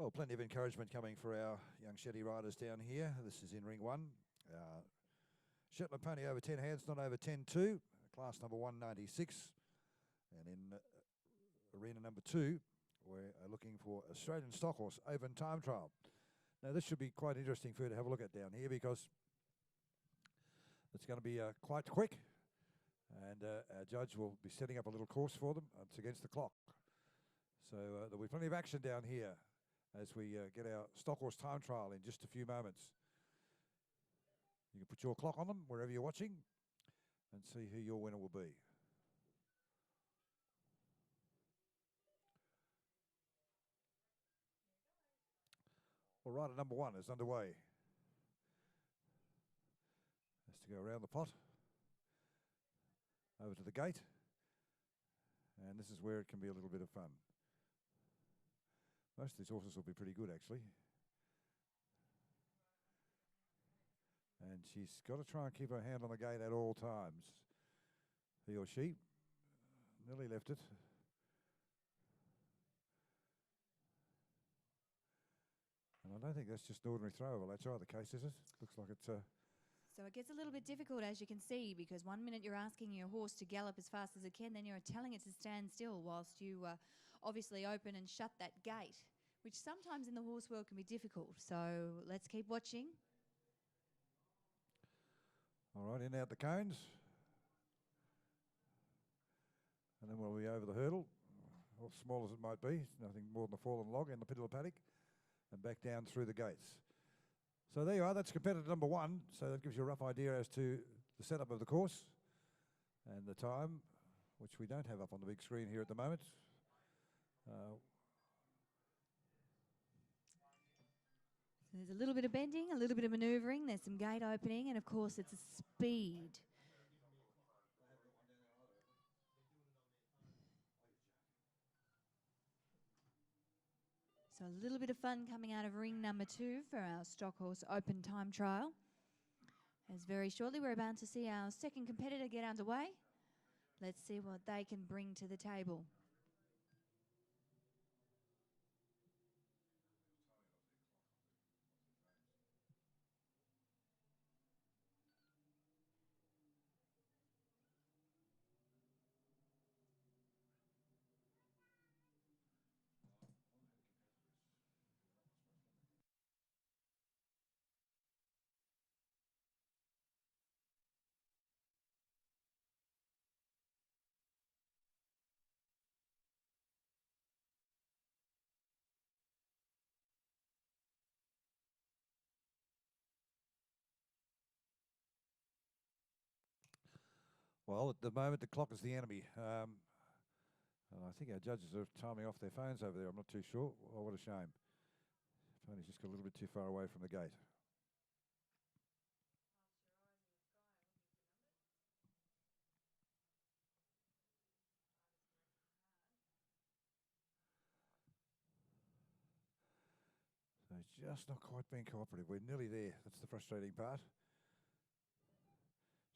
Well, plenty of encouragement coming for our young Shetty riders down here. This is in ring one. Shetland pony over 10 hands, not over 10-2, class number 196. And in arena number 2, we're looking for Australian stockhorse open time trial. Now, this should be quite interesting for you to have a look at down here because it's going to be quite quick. And our judge will be setting up a little course for them. It's against the clock. So there'll be plenty of action down here as we get our stockhorse time trial in just a few moments. You can put your clock on them wherever you're watching and see who your winner will be. Well, rider number 1 is underway. Has to go around the pot, over to the gate, and this is where it can be a little bit of fun. Most of these horses will be pretty good, actually. And she's got to try and keep her hand on the gate at all times. He or she nearly left it. And I don't think that's just an ordinary throw. Well, that's either case, is it? Looks like it's So it gets a little bit difficult, as you can see, because 1 minute you're asking your horse to gallop as fast as it can, then you're telling it to stand still whilst you obviously open and shut that gate, which sometimes in the horse world can be difficult. So let's keep watching. all right, in out the cones. And then we'll be over the hurdle, or small as it might be, nothing more than a fallen log in the pit of the paddock, and back down through the gates. So there you are, that's competitor number 1. So that gives you a rough idea as to the setup of the course and the time, which we don't have up on the big screen here at the moment. So there's a little bit of bending, a little bit of manoeuvring, there's some gate opening, and of course it's a speed. So a little bit of fun coming out of ring number 2 for our stockhorse open time trial. As very shortly we're about to see our second competitor get underway. Let's see what they can bring to the table. Well, at the moment, the clock is the enemy. And I think our judges are timing off their phones over there. I'm not too sure. Oh, what a shame. Pony's just got a little bit too far away from the gate. So it's just not quite being cooperative. We're nearly there. That's the frustrating part.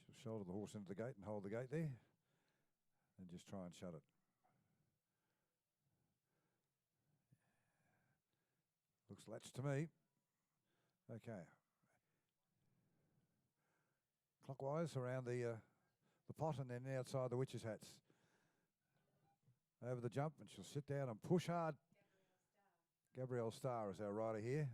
She'll shoulder the horse into the gate and hold the gate there and just try and shut it. Looks latched to me. Okay. Clockwise around the pot and then outside the witches' hats. Over the jump, and she'll sit down and push hard. Gabrielle Starr is our rider here.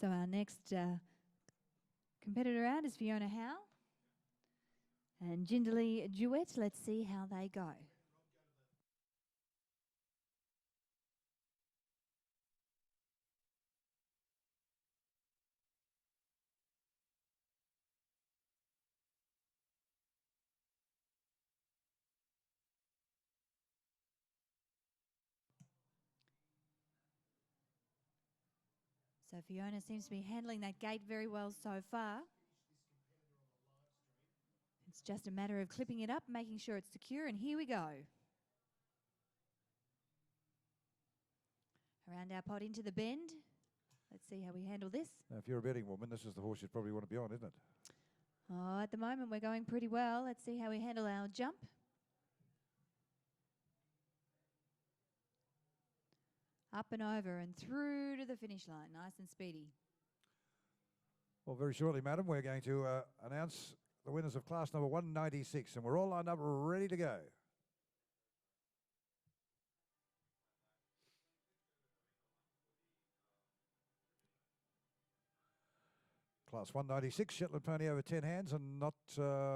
So our next competitor out is Fiona Howe. and Jindalee Duet. Let's see how they go. So Fiona seems to be handling that gate very well so far. It's just a matter of clipping it up, making sure it's secure, and here we go. Around our pot into the bend. Let's see how we handle this. Now, if you're a betting woman, this is the horse you'd probably want to be on, isn't it? Oh, at the moment we're going pretty well. Let's see how we handle our jump. Up and over and through to the finish line. Nice and speedy. Well, very shortly, madam, we're going to announce the winners of class number 196, and we're all lined up ready to go. Class 196, Shetland pony over 10 hands and not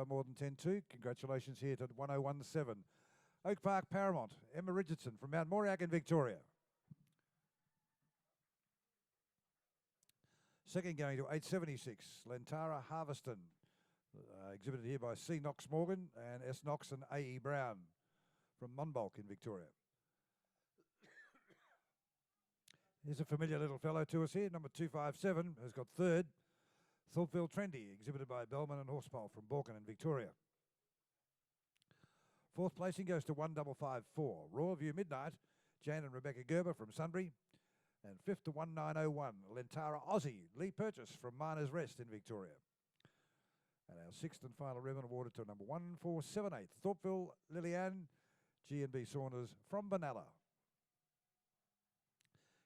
more than 10-2. Congratulations here to 1017. Oak Park Paramount, Emma Richardson from Mount Moriac in Victoria. Second going to 876, Lentara Harveston, exhibited here by C. Knox Morgan and S. Knox and A.E. Brown from Monbulk in Victoria. Here's a familiar little fellow to us here, number 257, has got third. Thorpeville Trendy, exhibited by Bellman and Horsepole from Balkan in Victoria. Fourth placing goes to 1554, Royal View Midnight, Jane and Rebecca Gerber from Sunbury. And fifth to 1901, Lentara Aussie, Lee Purchase from Miners Rest in Victoria. And our sixth and final ribbon awarded to number 1478, Thorpeville Lillian, G&B Saunders from Benalla.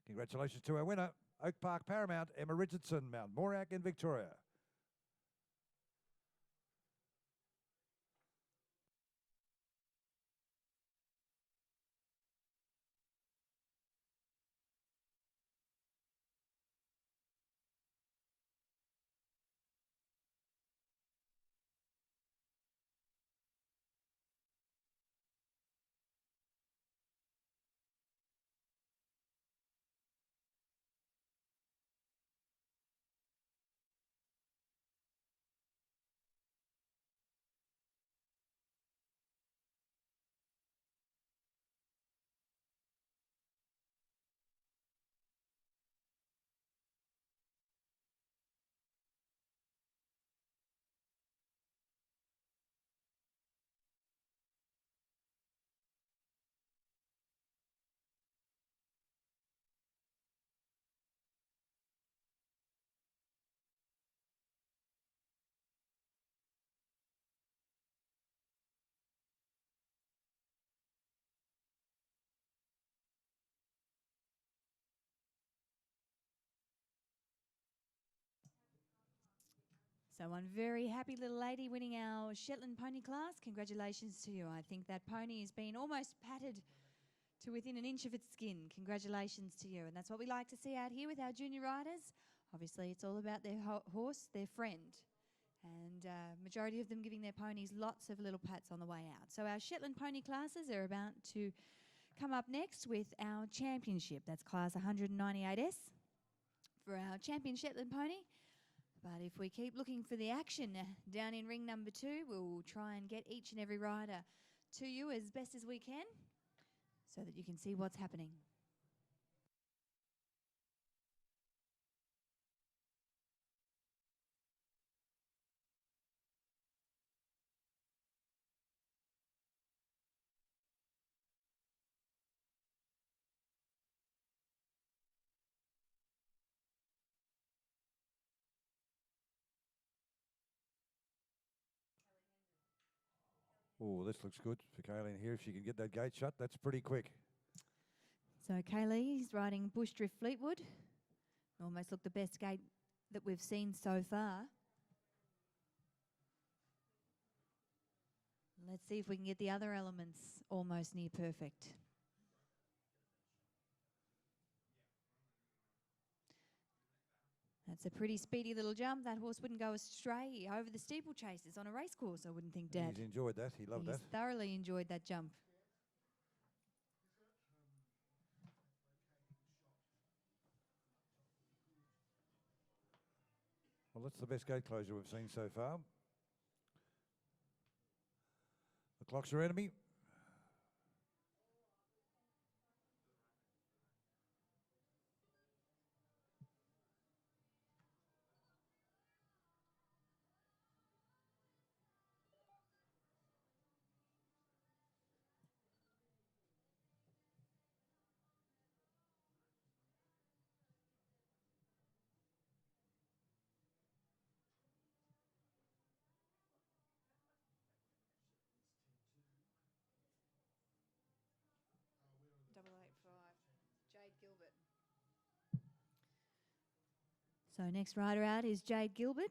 Congratulations to our winner, Oak Park Paramount, Emma Richardson, Mount Moriac in Victoria. So one very happy little lady winning our Shetland pony class. Congratulations to you. I think that pony has been almost patted to within an inch of its skin. Congratulations to you. And that's what we like to see out here with our junior riders. Obviously, it's all about their horse, their friend. And majority of them giving their ponies lots of little pats on the way out. So our Shetland pony classes are about to come up next with our championship. That's class 198S for our champion Shetland pony. But if we keep looking for the action down in ring number 2, we'll try and get each and every rider to you as best as we can so that you can see what's happening. Oh, this looks good for Kayleen here. If she can get that gate shut, that's pretty quick. So Kaylee's riding Bush Drift Fleetwood. Almost looked the best gate that we've seen so far. Let's see if we can get the other elements almost near perfect. That's a pretty speedy little jump. That horse wouldn't go astray over the steeplechases on a racecourse, I wouldn't think, Dad. He's enjoyed that. He loved that. He's thoroughly enjoyed that jump. Well, that's the best gate closure we've seen so far. The clocks are enemy. Jade Gilbert. So next rider out is Jade Gilbert.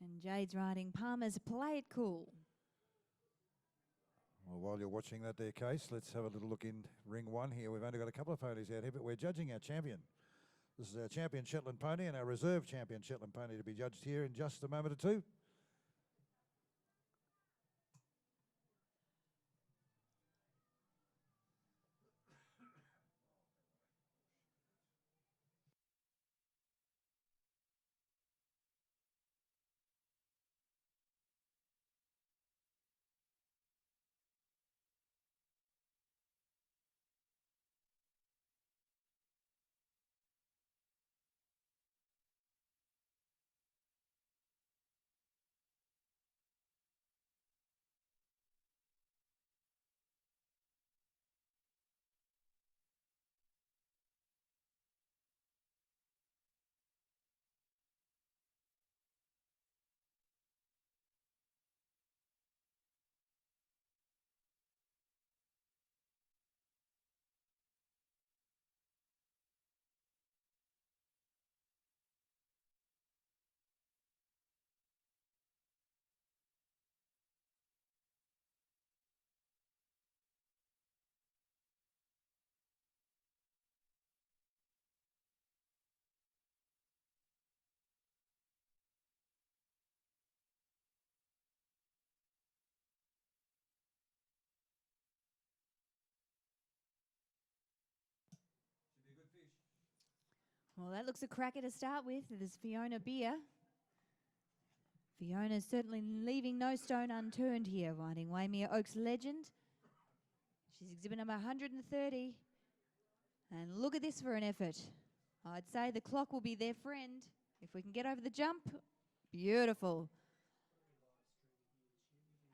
And Jade's riding Palmer's Play It Cool. Well, while you're watching that there, Case, let's have a little look in ring one here. We've only got a couple of ponies out here, but we're judging our champion. This is our champion Shetland pony and our reserve champion Shetland pony to be judged here in just a moment or two. Well, that looks a cracker to start with. There's Fiona Beer. Fiona's certainly leaving no stone unturned here, riding Waymere Oaks Legend. She's exhibit number 130. And look at this for an effort. I'd say the clock will be their friend. If we can get over the jump, beautiful.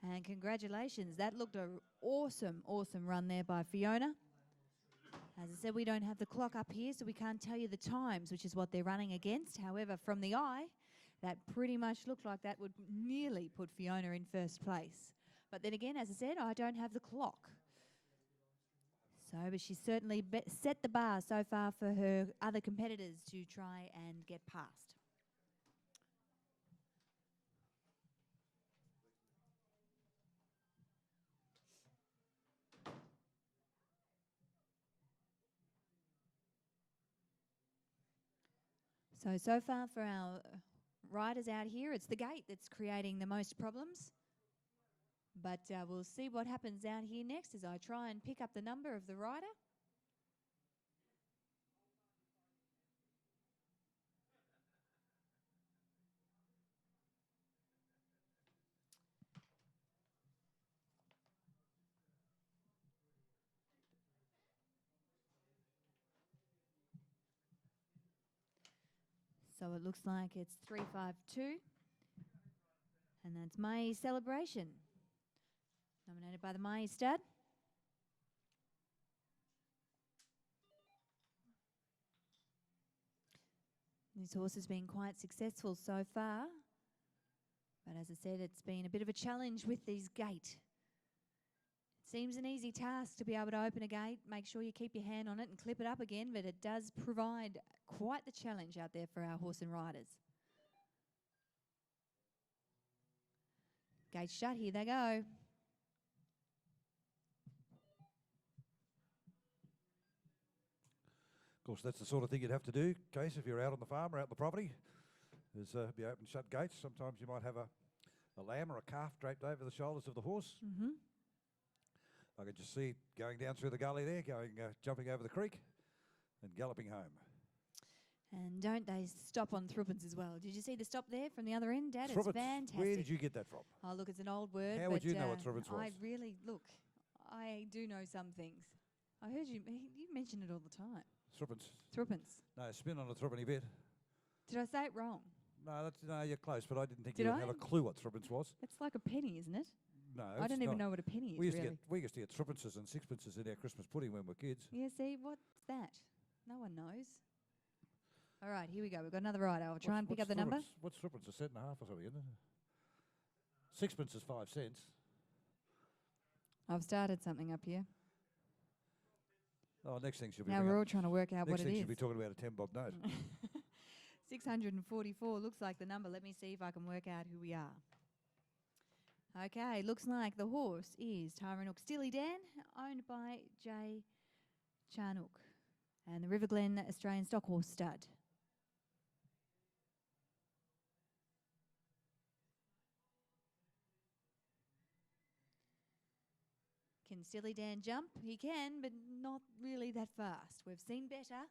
And congratulations. That looked an awesome, awesome run there by Fiona. As I said, we don't have the clock up here, so we can't tell you the times, which is what they're running against. However, from the eye, that pretty much looked like that would nearly put Fiona in first place. But then again, as I said, I don't have the clock. So, but she's certainly set the bar so far for her other competitors to try and get past. So far for our riders out here, it's the gate that's creating the most problems. But we'll see what happens out here next as I try and pick up the number of the rider. So it looks like it's 352. And that's May Celebration. Nominated by the Mai Stud. This horse has been quite successful so far. But as I said, it's been a bit of a challenge with these gate. It seems an easy task to be able to open a gate, make sure you keep your hand on it and clip it up again, but it does provide quite the challenge out there for our horse and riders. Gate shut, here they go. course, that's the sort of thing you'd have to do, Case, if you're out on the farm or out on the property, is be open shut gates. Sometimes you might have a lamb or a calf draped over the shoulders of the horse. Mm-hmm. I could just see it going down through the gully there, jumping over the creek and galloping home. And don't they stop on threepence as well? Did you see the stop there from the other end, Dad? Threepence. It's fantastic. Where did you get that from? Oh, look, it's an old word. How would you know what threepence was? I really, look, I do know some things. I heard you mention it all the time. Threepence. Threepence. No, spin on a threepenny bit. Did I say it wrong? No, you're close, but I didn't think Did you would I? have a clue what threepence was. It's like a penny, isn't it? No, I it's don't even not. know what a penny is, We used really. to get threepences and sixpences in our Christmas pudding when we were kids. Yeah, see, what's that? No one knows. All right, here we go. We've got another right. I'll try and pick up the number. What's threepence? A cent and a half or something, isn't it? Sixpence is 5 cents. I've started something up here. Oh, next thing she'll be. Now we're all trying to work out what next it thing is. she'll be talking about a 10-bob note. 644 looks like the number. Let me see if I can work out who we are. Okay, looks like the horse is Taranuk Steely Dan, owned by J. Charnook, and the River Glen Australian Stockhorse Stud. Can Steely Dan jump? He can, but not really that fast. We've seen better.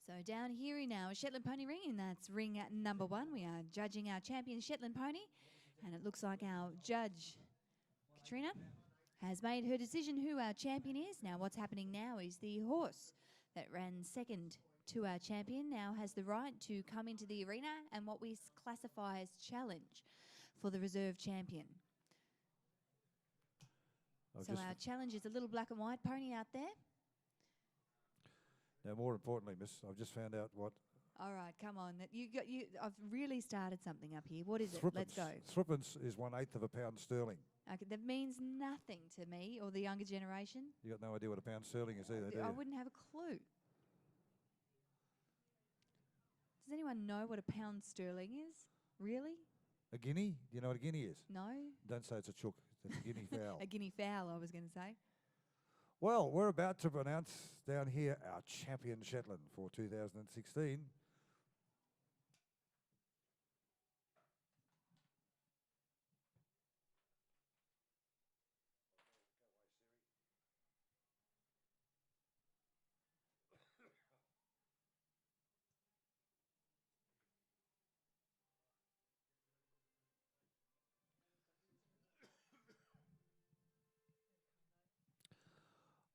So down here in our Shetland pony ring, and that's ring at number 1. We are judging our champion Shetland pony, and it looks like our judge, Katrina, has made her decision who our champion is. Now what's happening now is the horse that ran second to our champion now has the right to come into the arena and what we classify as challenge for the reserve champion. So our challenge is a little black and white pony out there. Now, more importantly, miss, I've just found out what... All right, come on. I've really started something up here. What is it? Let's go. Threepence is 1/8 of a pound sterling. Okay, that means nothing to me or the younger generation. You got no idea what a pound sterling is either, do you? I wouldn't have a clue. Does anyone know what a pound sterling is? Really? A guinea? Do you know what a guinea is? No? Don't say it's a chook. It's a guinea fowl. A guinea fowl, I was going to say. Well, we're about to announce down here our champion Shetland for 2016.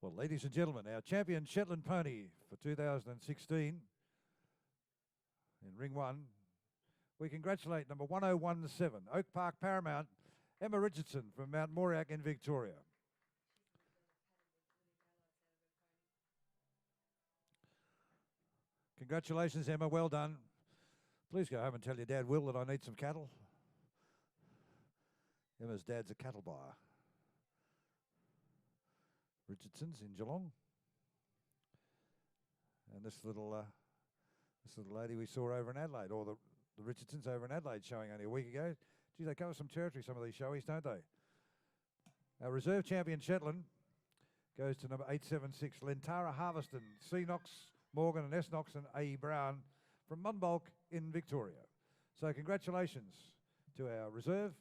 Well, ladies and gentlemen, our champion Shetland pony for 2016 in Ring 1, we congratulate number 1017, Oak Park Paramount, Emma Richardson from Mount Moriac in Victoria. Congratulations, Emma, well done. Please go home and tell your dad, Will, that I need some cattle. Emma's dad's a cattle buyer. Richardson's in Geelong. And this little lady we saw over in Adelaide, or the Richardsons over in Adelaide showing only a week ago. Gee, they cover some territory, some of these showies, don't they? Our reserve champion Shetland goes to number 876, Lentara Harveston, C. Knox, Morgan and S. Knox and A. Brown from Munbulk in Victoria. So congratulations to our reserve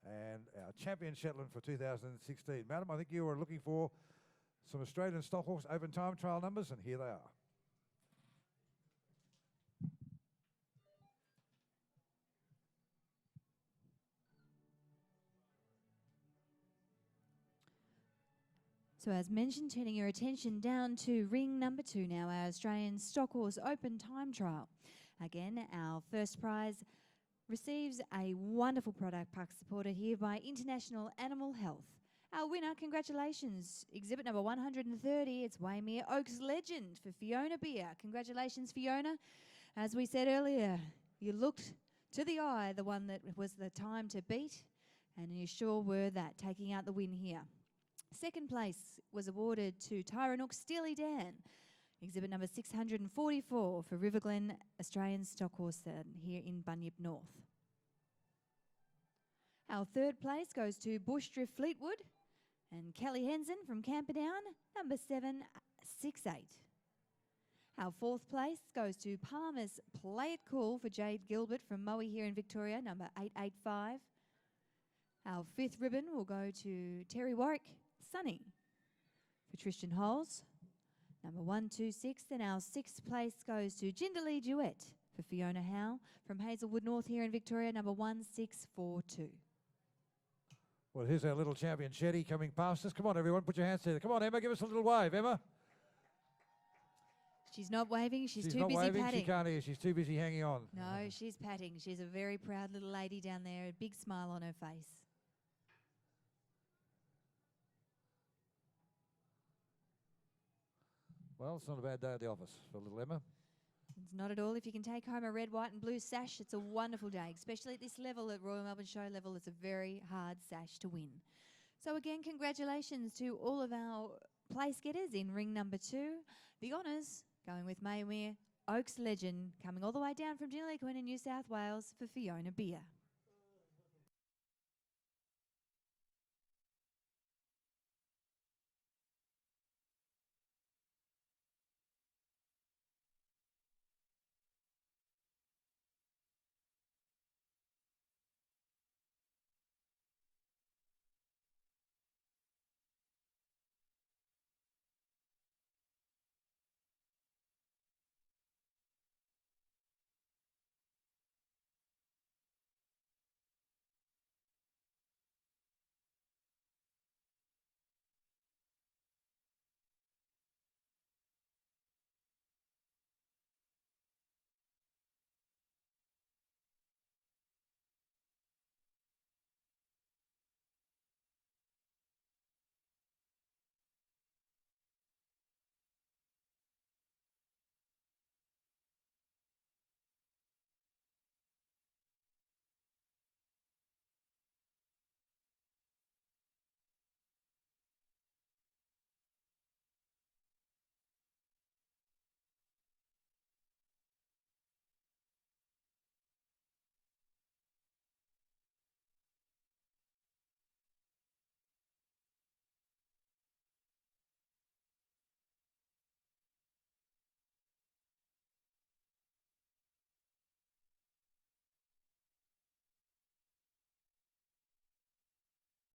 and our champion Shetland for 2016. Madam, I think you were looking for some Australian stock horse open time trial numbers, and here they are. So as mentioned, turning your attention down to ring number 2 now, our Australian stock horse open time trial. Again, our first prize receives a wonderful product pack supported here by International Animal Health. Our winner, congratulations, exhibit number 130, it's Waymere Oaks Legend for Fiona Beer. Congratulations, Fiona. As we said earlier, you looked to the eye, the one that was the time to beat, and you sure were that, taking out the win here. Second place was awarded to Tyranook Steely Dan, exhibit number 644 for Riverglen Australian Stock Horse here in Bunyip North. Our third place goes to Bushdrift Fleetwood and Kelly Henson from Camperdown, number 768. Our fourth place goes to Palmer's Play It Cool for Jade Gilbert from Moe here in Victoria, number 885. Our fifth ribbon will go to Terry Warwick Sunny for Tristan Holes, number 126. And our sixth place goes to Jindalee Duet for Fiona Howe from Hazelwood North here in Victoria, number 1642. Well, here's our little champion Shetty coming past us. Come on, everyone, put your hands together. Come on, Emma, give us a little wave, Emma. She's not waving, she's too not busy waving. patting. She can't hear, she's too busy hanging on. No, she's patting. She's a very proud little lady down there, a big smile on her face. Well, it's not a bad day at the office for little Emma. It's not at all. If you can take home a red, white and blue sash, it's a wonderful day, especially at this level, at Royal Melbourne Show level. It's a very hard sash to win. So again, congratulations to all of our place getters in ring number 2. The honours going with Waymere Oaks Legend, coming all the way down from Jindalee in New South Wales for Fiona Beer.